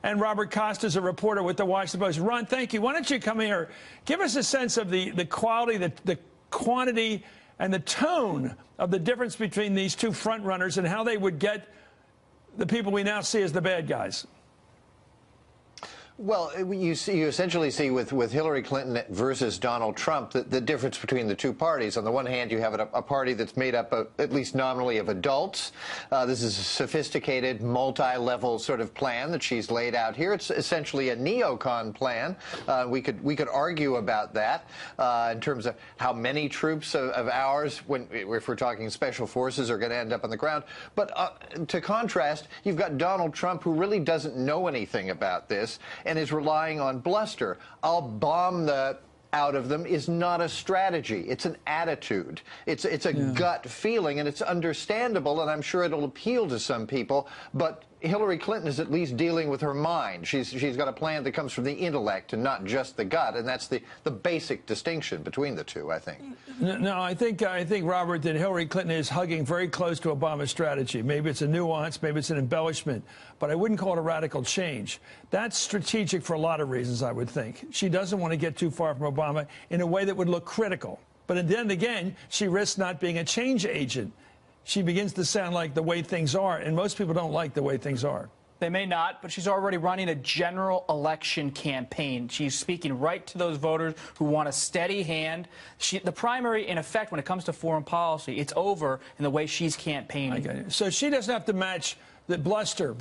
And Robert Costa is a reporter with the Washington Post. Ron, thank you. Why don't you come here? Give us a sense of the quality, the quantity, and the tone of the difference between these two front runners and how they would get the people we now see as the bad guys. Well, you essentially see with Hillary Clinton versus Donald Trump the difference between the two parties. On the one hand, you have a party that's made up of, at least nominally, of adults. This is a sophisticated, multi-level sort of plan that she's laid out here. It's essentially a neocon plan. We could argue about that in terms of how many troops of ours, if we're talking special forces, are going to end up on the ground. But to contrast, you've got Donald Trump, who really doesn't know anything about this and is relying on bluster. I'll bomb the out of them is not a strategy. It's an attitude. It's a gut feeling, and it's understandable, and I'm sure it'll appeal to some people. But Hillary Clinton is at least dealing with her mind. She's got a plan that comes from the intellect and not just the gut, and that's the basic distinction between the two, I think. No, I think Robert, that Hillary Clinton is hugging very close to Obama's strategy. Maybe it's a nuance, maybe it's an embellishment, but I wouldn't call it a radical change. That's strategic for a lot of reasons, I would think. She doesn't want to get too far from Obama in a way that would look critical. But then again, she risks not being a change agent. She begins to sound like the way things are, and most people don't like the way things are. They may not, but she's already running a general election campaign. She's speaking right to those voters who want a steady hand. The primary, in effect, when it comes to foreign policy, it's over in the way she's campaigning. So she doesn't have to match the bluster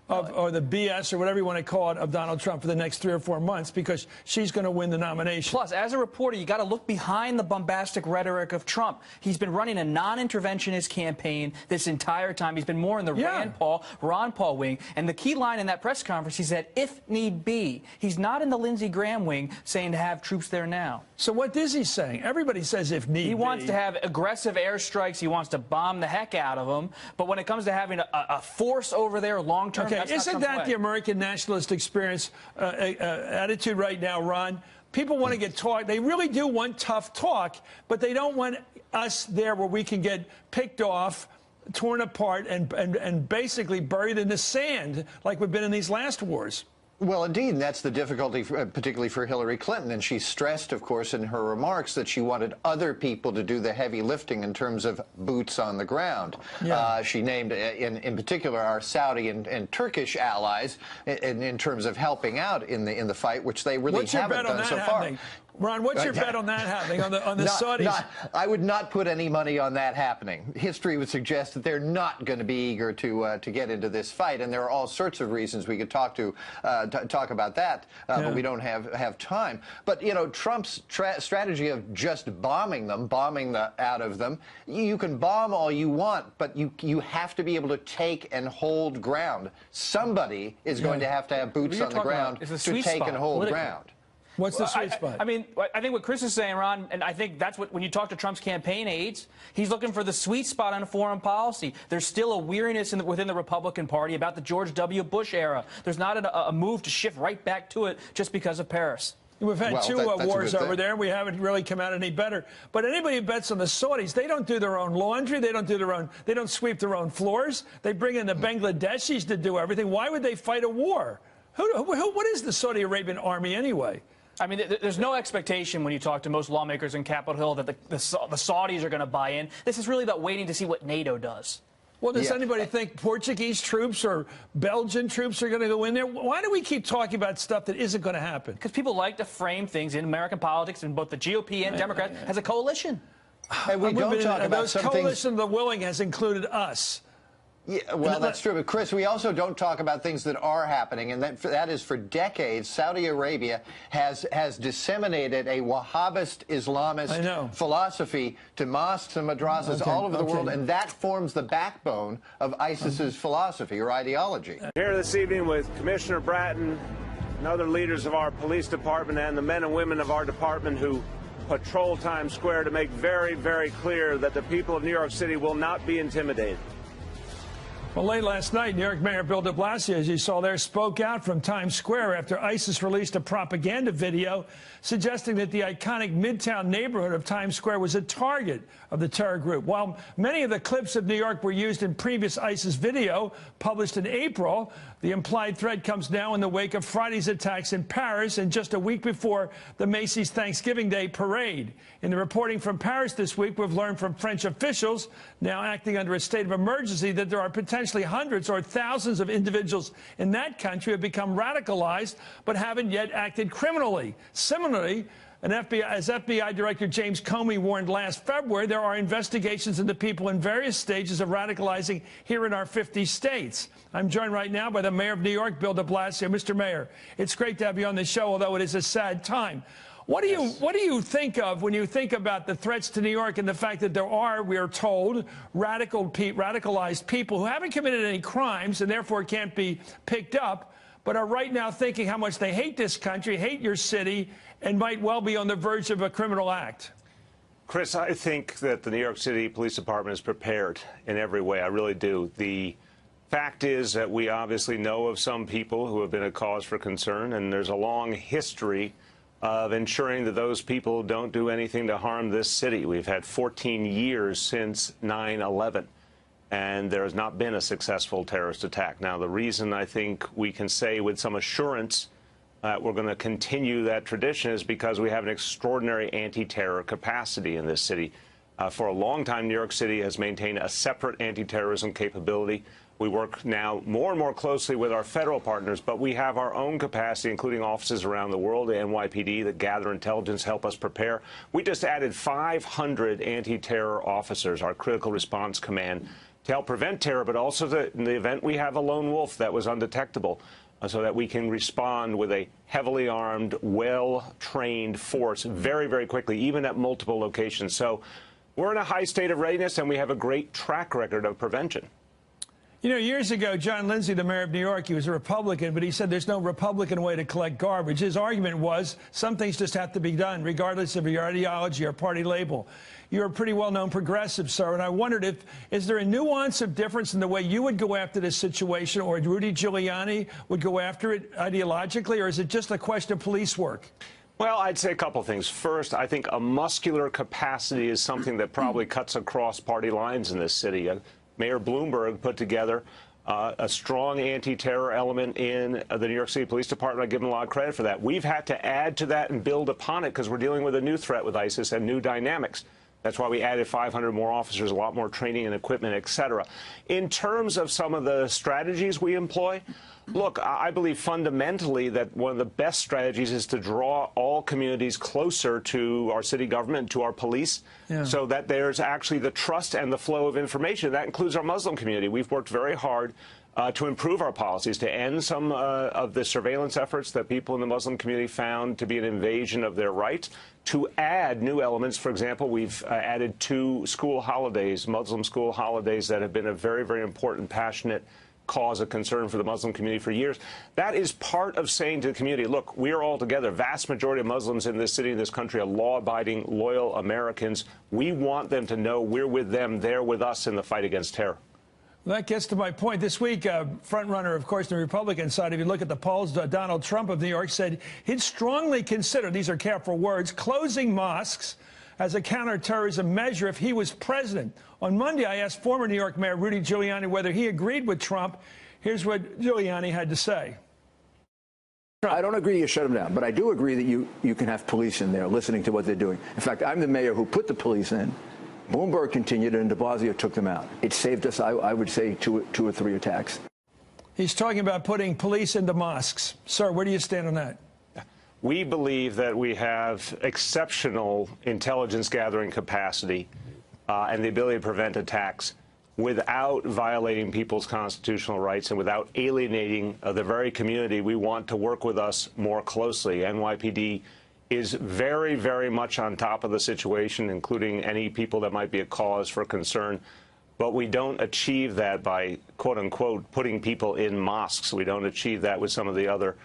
or the BS or whatever you want to call it of Donald Trump for the next 3 or 4 months, because she's going to win the nomination. Plus, as a reporter, you got to look behind the bombastic rhetoric of Trump. He's been running a non-interventionist campaign this entire time. He's been more in the Ron Paul wing. And the key line in that press conference, he said, if need be. He's not in the Lindsey Graham wing saying to have troops there now. So what is he saying? Everybody says if need be. He wants to have aggressive airstrikes. He wants to bomb the heck out of them. But when it comes to having a force over there long-term, isn't that the American nationalist experience attitude right now, Ron? People want to get talk. They really do want tough talk, but they don't want us there where we can get picked off, torn apart, and basically buried in the sand like we've been in these last wars. Well, indeed, and that's the difficulty, particularly for Hillary Clinton. And she stressed, of course, in her remarks that she wanted other people to do the heavy lifting in terms of boots on the ground. Yeah. She named, in particular, our Saudi and Turkish allies in terms of helping out in the fight, which they really haven't done so far. Ron, what's your bet on that happening, on the Saudis? I would not put any money on that happening. History would suggest that they're not going to be eager to get into this fight, and there are all sorts of reasons we could talk about that, but we don't have time. But you know, Trump's strategy of just bombing the out of them. You can bomb all you want, but you have to be able to take and hold ground. Somebody is going to have boots on the ground to take and hold ground. What's the sweet spot? I mean, I think what Chris is saying, Ron, and I think that's what, when you talk to Trump's campaign aides, he's looking for the sweet spot on foreign policy. There's still a weariness within the Republican Party about the George W. Bush era. There's not a move to shift right back to it just because of Paris. We've had two wars over there, and we haven't really come out any better. But anybody who bets on the Saudis, they don't do their own laundry. They don't sweep their own floors. They bring in the Bangladeshis to do everything. Why would they fight a war? What is the Saudi Arabian army anyway? I mean, there's no expectation when you talk to most lawmakers in Capitol Hill that the Saudis are going to buy in. This is really about waiting to see what NATO does. Well, does anybody think Portuguese troops or Belgian troops are going to go in there? Why do we keep talking about stuff that isn't going to happen? Because people like to frame things in American politics, and both the GOP and Democrats, as a coalition. And we don't talk about some things. Those coalition of the willing has included us. Yeah, well, that's true. But, Chris, we also don't talk about things that are happening, and that is for decades, Saudi Arabia has disseminated a Wahhabist Islamist philosophy to mosques and madrasas all over the world, and that forms the backbone of ISIS's philosophy or ideology. Here this evening with Commissioner Bratton and other leaders of our police department and the men and women of our department who patrol Times Square to make very, very clear that the people of New York City will not be intimidated. Well, late last night, New York Mayor Bill de Blasio, as you saw there, spoke out from Times Square after ISIS released a propaganda video suggesting that the iconic Midtown neighborhood of Times Square was a target of the terror group. While many of the clips of New York were used in previous ISIS video published in April, The implied threat comes now in the wake of Friday's attacks in Paris and just a week before the Macy's Thanksgiving Day parade. In the reporting from Paris this week, we've learned from French officials now acting under a state of emergency that there are potentially hundreds or thousands of individuals in that country who have become radicalized but haven't yet acted criminally. Similarly, as FBI Director James Comey warned last February, there are investigations into people in various stages of radicalizing here in our 50 states. I'm joined right now by the Mayor of New York, Bill de Blasio. Mr. Mayor, it's great to have you on the show, although it is a sad time. What do you think of when you think about the threats to New York and the fact that there are, we are told, radicalized people who haven't committed any crimes and therefore can't be picked up, but are right now thinking how much they hate this country, hate your city, and might well be on the verge of a criminal act? Chris, I think that the New York City Police Department is prepared in every way. I really do. The fact is that we obviously know of some people who have been a cause for concern, and there's a long history of ensuring that those people don't do anything to harm this city. We've had 14 years since 9/11. And there has not been a successful terrorist attack. Now, the reason I think we can say with some assurance that we're going to continue that tradition is because we have an extraordinary anti-terror capacity in this city. For a long time, New York City has maintained a separate anti-terrorism capability. We work now more and more closely with our federal partners, but we have our own capacity, including offices around the world, the NYPD, that gather intelligence, help us prepare. We just added 500 anti-terror officers, our critical response command, to help prevent terror, but also in the event we have a lone wolf that was undetectable, so that we can respond with a heavily armed, well-trained force very, very quickly, even at multiple locations. So we're in a high state of readiness, and we have a great track record of prevention. You know, years ago, John Lindsay, the mayor of New York, he was a Republican, but he said there's no Republican way to collect garbage. His argument was some things just have to be done, regardless of your ideology or party label. You're a pretty well-known progressive, sir, and I wondered is there a nuance of difference in the way you would go after this situation, or Rudy Giuliani would go after it ideologically, or is it just a question of police work? Well, I'd say a couple of things. First, I think a muscular capacity is something that probably cuts across party lines in this city. Mayor Bloomberg put together a strong anti-terror element in the New York City Police Department. I give him a lot of credit for that. We've had to add to that and build upon it because we're dealing with a new threat with ISIS and new dynamics. That's why we added 500 more officers, a lot more training and equipment, et cetera. In terms of some of the strategies we employ, look, I believe fundamentally that one of the best strategies is to draw all communities closer to our city government, to our police, so that there's actually the trust and the flow of information. That includes our Muslim community. We've worked very hard to improve our policies, to end some of the surveillance efforts that people in the Muslim community found to be an invasion of their rights, to add new elements. For example, we've added 2 school holidays, Muslim school holidays, that have been a very, very important, passionate cause of concern for the Muslim community for years. That is part of saying to the community, look, we are all together. Vast majority of Muslims in this city, in this country, are law-abiding, loyal Americans. We want them to know we're with them, they're with us in the fight against terror. Well, that gets to my point. This week, front runner, of course, the Republican side, if you look at the polls, Donald Trump of New York said he'd strongly consider, these are careful words, closing mosques as a counterterrorism measure if he was president. On Monday, I asked former New York Mayor Rudy Giuliani whether he agreed with Trump. Here's what Giuliani had to say. I don't agree you shut them down, but I do agree that you can have police in there listening to what they're doing. In fact, I'm the mayor who put the police in. Bloomberg continued, and de Blasio took them out. It saved us, I would say, two or three attacks. He's talking about putting police into mosques. Sir, where do you stand on that? We believe that we have exceptional intelligence gathering capacity and the ability to prevent attacks without violating people's constitutional rights and without alienating the very community we want to work with us more closely. NYPD is very, very much on top of the situation, including any people that might be a cause for concern. But we don't achieve that by, quote unquote, putting people in mosques. We don't achieve that with some of the other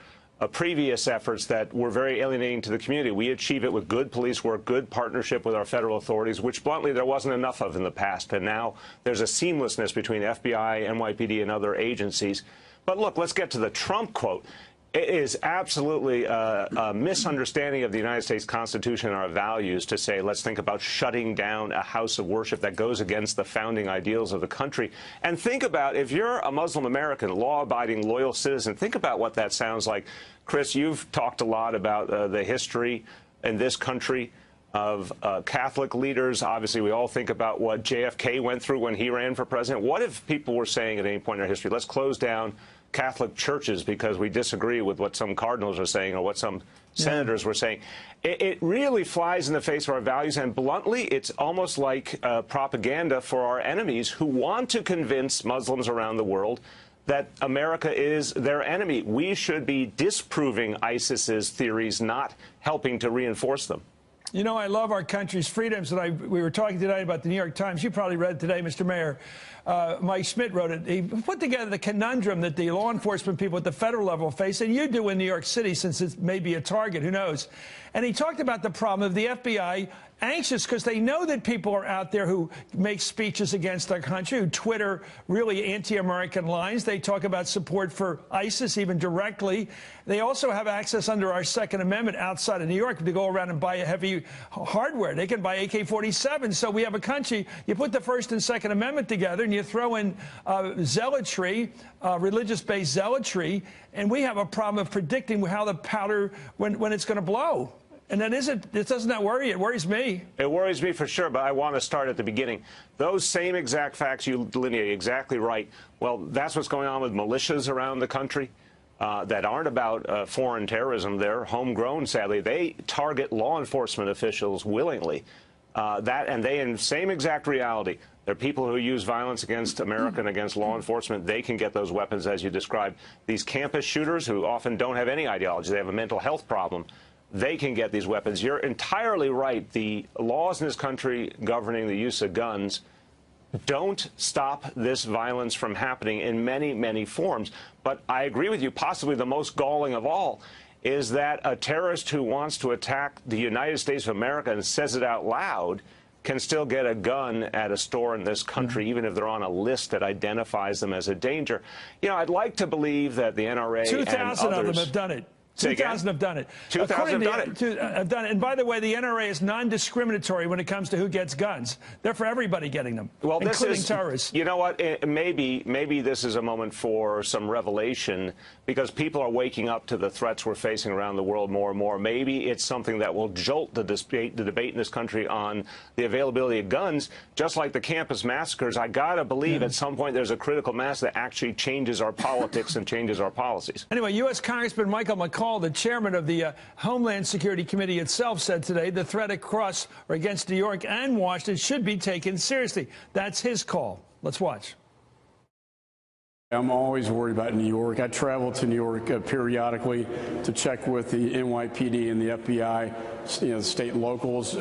previous efforts that were very alienating to the community. We achieve it with good police work, good partnership with our federal authorities, which bluntly there wasn't enough of in the past. And now there's a seamlessness between FBI, NYPD, and other agencies. But look, let's get to the Trump quote. It is absolutely a misunderstanding of the United States Constitution and our values to say, let's think about shutting down a house of worship that goes against the founding ideals of the country. And think about, if you're a Muslim American, law-abiding, loyal citizen, think about what that sounds like. Chris, you've talked a lot about the history in this country of Catholic leaders. Obviously, we all think about what JFK went through when he ran for president. What if people were saying at any point in our history, let's close down Catholic churches because we disagree with what some cardinals are saying or what some senators were saying? It really flies in the face of our values, and bluntly, it's almost like propaganda for our enemies who want to convince Muslims around the world that America is their enemy. We should be disproving ISIS's theories, not helping to reinforce them. You know, I love our country's freedoms, and we were talking tonight about the New York Times. You probably read it today, Mr. Mayor. Mike Schmidt wrote it. He put together the conundrum that the law enforcement people at the federal level face, and you do in New York City, since it may be a target, who knows. And he talked about the problem of the FBI anxious because they know that people are out there who make speeches against our country, who Twitter really anti-American lines. They talk about support for ISIS, even directly. They also have access under our Second Amendment outside of New York to go around and buy heavy hardware. They can buy AK-47. So we have a country, you put the First and Second Amendment together and you throw in zealotry, religious-based zealotry, and we have a problem of predicting how the powder, when it's going to blow. And that doesn't that worry you? It worries me. It worries me for sure, but I want to start at the beginning. Those same exact facts you delineate, exactly right. Well, that's what's going on with militias around the country that aren't about foreign terrorism. They're homegrown, sadly. They target law enforcement officials willingly. And they, in the same exact reality, they're people who use violence against America and against law enforcement. They can get those weapons, as you described. These campus shooters who often don't have any ideology, they have a mental health problem, they can get these weapons. You're entirely right. The laws in this country governing the use of guns don't stop this violence from happening in many, many forms. But I agree with you, possibly the most galling of all is that a terrorist who wants to attack the United States of America and says it out loud can still get a gun at a store in this country, even if they're on a list that identifies them as a danger. You know, I'd like to believe that the NRA 2,000 of them have done it. 2,000 have done it. 2,000 have done it. And by the way, the NRA is non-discriminatory when it comes to who gets guns. They're for everybody getting them, well, including terrorists. You know what? Maybe this is a moment for some revelation because people are waking up to the threats we're facing around the world more and more. Maybe it's something that will jolt the debate in this country on the availability of guns, just like the campus massacres. I got to believe at some point there's a critical mass that actually changes our politics and changes our policies. Anyway, U.S. Congressman Michael McCall, the chairman of the Homeland Security Committee itself, said today the threat across or against New York and Washington should be taken seriously. That's his call. Let's watch. I'm always worried about New York. I travel to New York periodically to check with the NYPD and the FBI, the state and locals.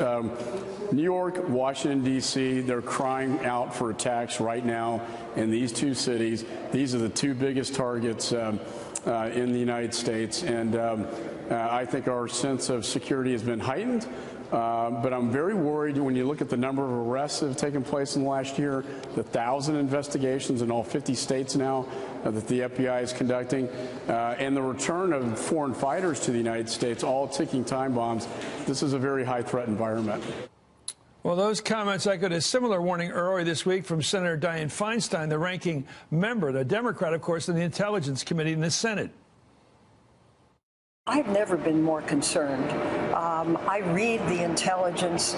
New York, Washington, D.C., they're crying out for attacks right now in these two cities. These are the two biggest targets in the United States, and I think our sense of security has been heightened. But I'm very worried when you look at the number of arrests that have taken place in the last year, the 1,000 investigations in all 50 states now that the FBI is conducting, and the return of foreign fighters to the United States, all ticking time bombs. This is a very high threat environment. Well, those comments echoed a similar warning earlier this week from Senator Dianne Feinstein, the ranking member, the Democrat, of course, in the Intelligence Committee in the Senate. I've never been more concerned. I read the intelligence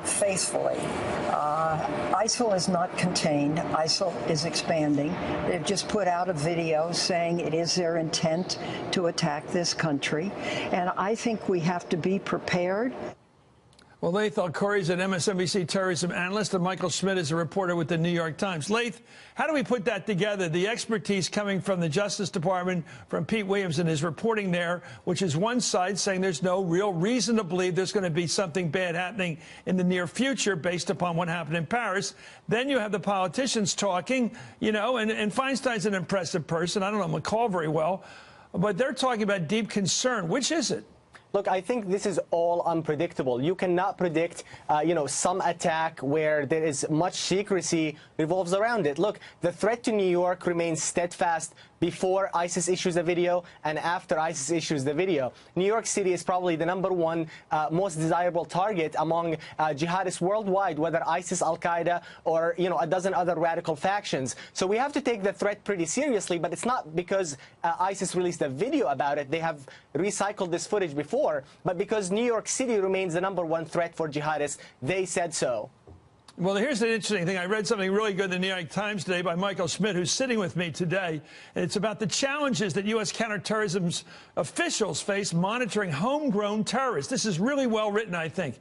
faithfully. ISIL is not contained. ISIL is expanding. They've just put out a video saying it is their intent to attack this country. And I think we have to be prepared. Well, Laith Al-Khoury is an MSNBC terrorism analyst, and Michael Schmidt is a reporter with the New York Times. Laith, how do we put that together? The expertise coming from the Justice Department, from Pete Williams and his reporting there, which is one side saying there's no real reason to believe there's going to be something bad happening in the near future based upon what happened in Paris. Then you have the politicians talking, you know, and Feinstein's an impressive person. I don't know McCall very well, but they're talking about deep concern. Which is it? Look, I think this is all unpredictable. You cannot predict, some attack where there is much secrecy revolves around it. Look, the threat to New York remains steadfast before ISIS issues a video and after ISIS issues the video. New York City is probably the #1 most desirable target among jihadists worldwide, whether ISIS, Al-Qaeda, or a dozen other radical factions. So we have to take the threat pretty seriously, but it's not because ISIS released a video about it. They have recycled this footage before, but because New York City remains the #1 threat for jihadists, they said so. Well, here's an interesting thing. I read something really good in the New York Times today by Michael Schmidt, who's sitting with me today. And it's about the challenges that U.S. counterterrorism officials face monitoring homegrown terrorists. This is really well written, I think.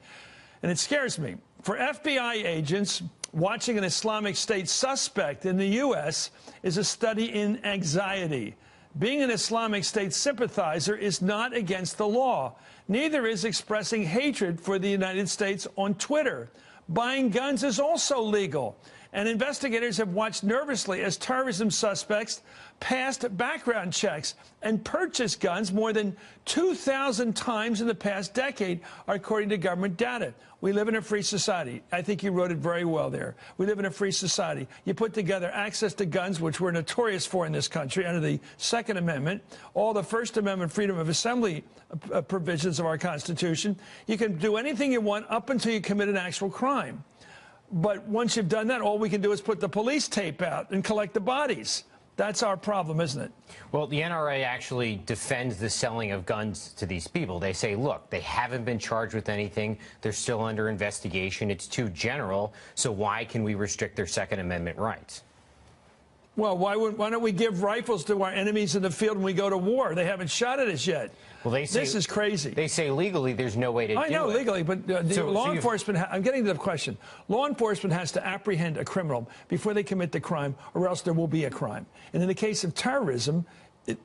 And it scares me. For FBI agents, watching an Islamic State suspect in the U.S. is a study in anxiety. Being an Islamic State sympathizer is not against the law. Neither is expressing hatred for the United States on Twitter. Buying guns is also legal, and investigators have watched nervously as terrorism suspects passed background checks and purchased guns more than 2,000 times in the past decade, according to government data. We live in a free society. I think you wrote it very well there. We live in a free society. You put together access to guns, which we're notorious for in this country under the Second Amendment, all the First Amendment freedom of assembly provisions of our Constitution. You can do anything you want up until you commit an actual crime. But once you've done that, all we can do is put the police tape out and collect the bodies. That's our problem, isn't it? Well, the NRA actually defends the selling of guns to these people. They say, look, they haven't been charged with anything. They're still under investigation. It's too general. So why can we restrict their Second Amendment rights? Well, why don't we give rifles to our enemies in the field when we go to war? They haven't shot at us yet. Well, they say, this is crazy. They say legally there's no way to do it. I know legally, but law enforcement, I'm getting to the question. Law enforcement has to apprehend a criminal before they commit the crime, or else there will be a crime. And in the case of terrorism,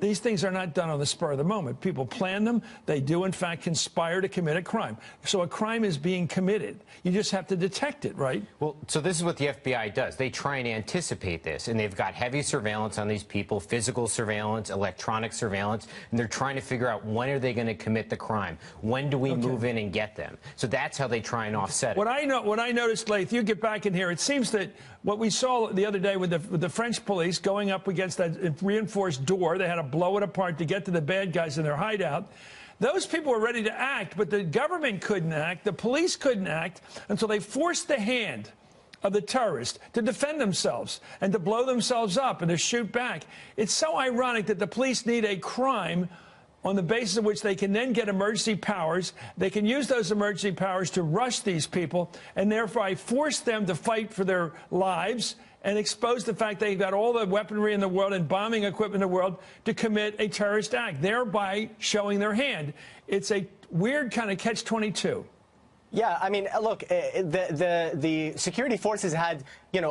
these things are not done on the spur of the moment. People plan them. They do, in fact, conspire to commit a crime. So a crime is being committed. You just have to detect it, right? Well, so this is what the FBI does. They try and anticipate this, and they've got heavy surveillance on these people, physical surveillance, electronic surveillance, and they're trying to figure out when are they going to commit the crime? When do we move in and get them? So that's how they try and offset it. What I noticed, Laith, you get back in here, it seems that what we saw the other day with the French police going up against that reinforced door, they had to blow it apart to get to the bad guys in their hideout. Those people were ready to act, but the government couldn't act, the police couldn't act until they forced the hand of the terrorists to defend themselves and to blow themselves up and to shoot back. It's so ironic that the police need a crime on the basis of which they can then get emergency powers. They can use those emergency powers to rush these people and thereby force them to fight for their lives and expose the fact they've got all the weaponry in the world and bombing equipment in the world to commit a terrorist act, thereby showing their hand. It's a weird kind of catch-22. Yeah, I mean, look, the security forces had,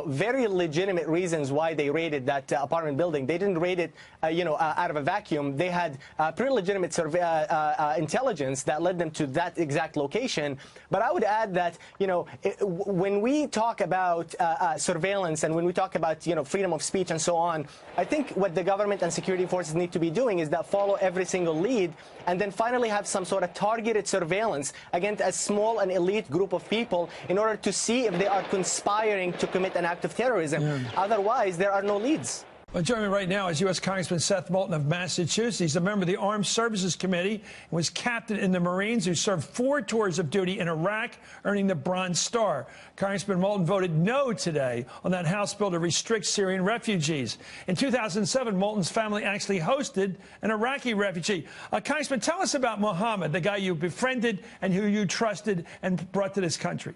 very legitimate reasons why they raided that apartment building. They didn't raid it, out of a vacuum. They had pretty legitimate intelligence that led them to that exact location. But I would add that, when we talk about surveillance and when we talk about, freedom of speech and so on, I think what the government and security forces need to be doing is that follow every single lead and then finally have some sort of targeted surveillance against a small and elite group of people in order to see if they are conspiring to commit an act of terrorism. Yeah. Otherwise, there are no leads. Well, joining me right now is U.S. Congressman Seth Moulton of Massachusetts. He's a member of the Armed Services Committee and was captain in the Marines who served 4 tours of duty in Iraq, earning the Bronze Star. Congressman Moulton voted no today on that House bill to restrict Syrian refugees. In 2007, Moulton's family actually hosted an Iraqi refugee. Congressman, tell us about Mohammed, the guy you befriended and who you trusted and brought to this country.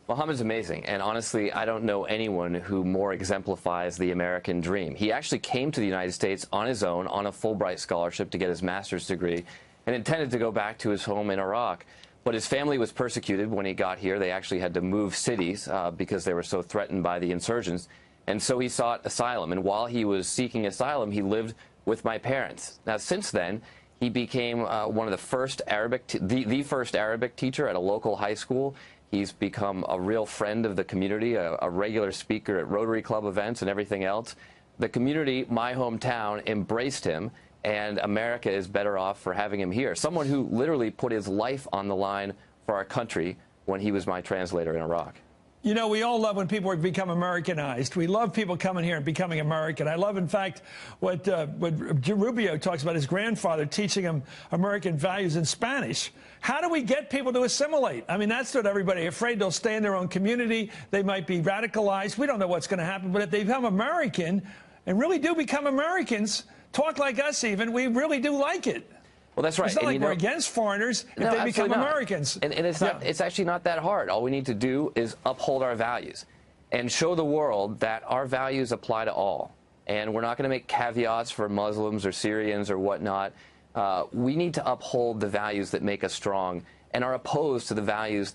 Mohammed's amazing, and honestly, I don't know anyone who more exemplifies the American dream. He actually came to the United States on his own on a Fulbright scholarship to get his master's degree and intended to go back to his home in Iraq. But his family was persecuted when he got here. They actually had to move cities because they were so threatened by the insurgents. And so he sought asylum. And while he was seeking asylum, he lived with my parents. Now, since then, he became one of the first the first Arabic teacher at a local high school. He's become a real friend of the community, a regular speaker at Rotary Club events and everything else. The community, my hometown, embraced him, and America is better off for having him here. Someone who literally put his life on the line for our country when he was my translator in Iraq. You know, we all love when people become Americanized. We love people coming here and becoming American. I love, in fact, what Rubio talks about his grandfather teaching him American values in Spanish. How do we get people to assimilate? I mean, that's what everybody afraid they'll stay in their own community. They might be radicalized. We don't know what's going to happen. But if they become American and really do become Americans, talk like us even, we really do like it. Well, that's right. It's not like we're against foreigners if they become Americans. And it's not. It's actually not that hard. All we need to do is uphold our values and show the world that our values apply to all. And we're not going to make caveats for Muslims or Syrians or whatnot. We need to uphold the values that make us strong and are opposed to the values